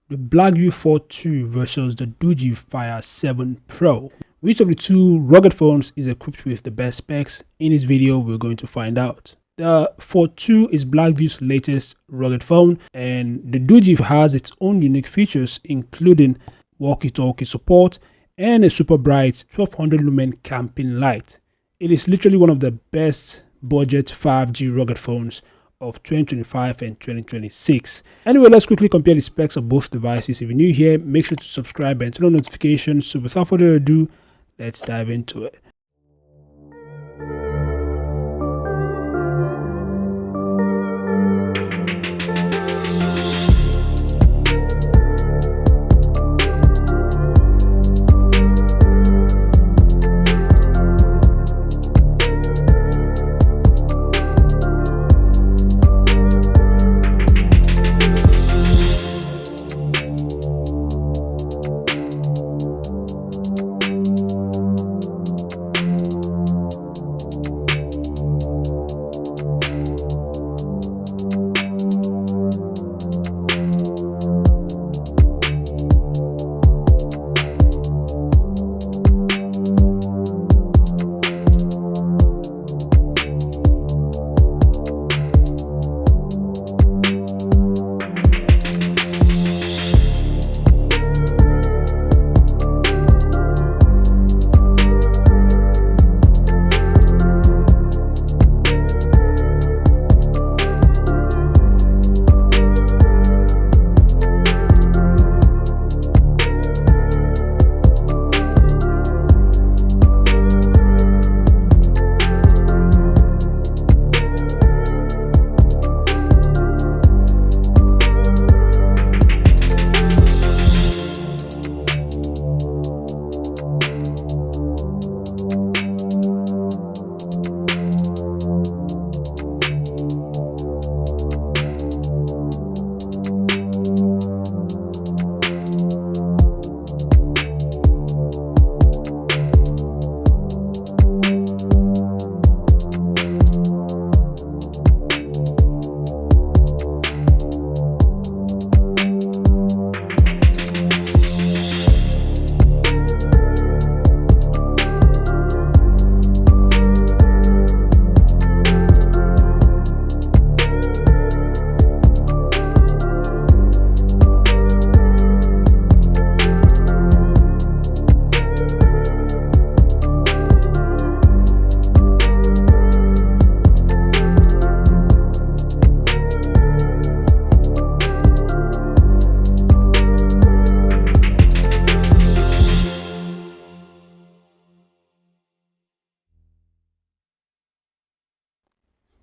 the Blackview FORT 2 versus the Doogee Fire 7 Pro. Which of the two rugged phones is equipped with the best specs? In this video, we're going to find out. The FORT 2 is Blackview's latest rugged phone, and the Doogee has its own unique features, including walkie-talkie support and a super bright 1200 lumen camping light. It is literally one of the best budget 5G rugged phones of 2025 and 2026. Anyway, let's quickly compare the specs of both devices. If you're new here, make sure to subscribe and turn on notifications. So without further ado, let's dive into it.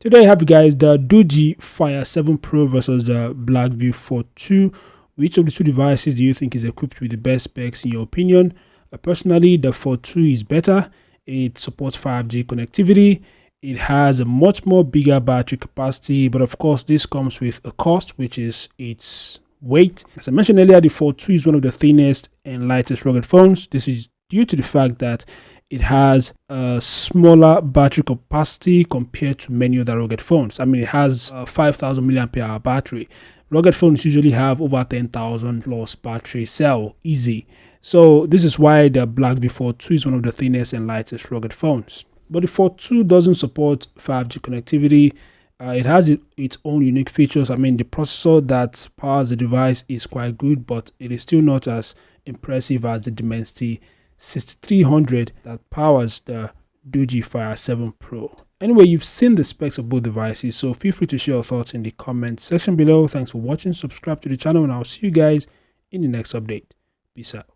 Today I have you guys the Doogee Fire 7 Pro versus the Blackview FORT 2. Which of the two devices do you think is equipped with the best specs in your opinion? Personally, the FORT 2 is better. It supports 5G connectivity. It has a much more bigger battery capacity, but of course this comes with a cost, which is its weight. As I mentioned earlier, the FORT 2 is one of the thinnest and lightest rugged phones. This is due to the fact that it has a smaller battery capacity compared to many other rugged phones. I mean, it has a 5000 mAh battery. Rugged phones usually have over 10,000 plus battery cell, easy. So this is why the Blackview FORT 2 is one of the thinnest and lightest rugged phones. But the FORT 2 doesn't support 5G connectivity. It has its own unique features. I mean, the processor that powers the device is quite good, but it is still not as impressive as the Dimensity 6300 that powers the Doogee Fire 7 Pro. Anyway, you've seen the specs of both devices, so feel free to share your thoughts in the comment section below. Thanks for watching, subscribe to the channel, and I'll see you guys in the next update. Peace out.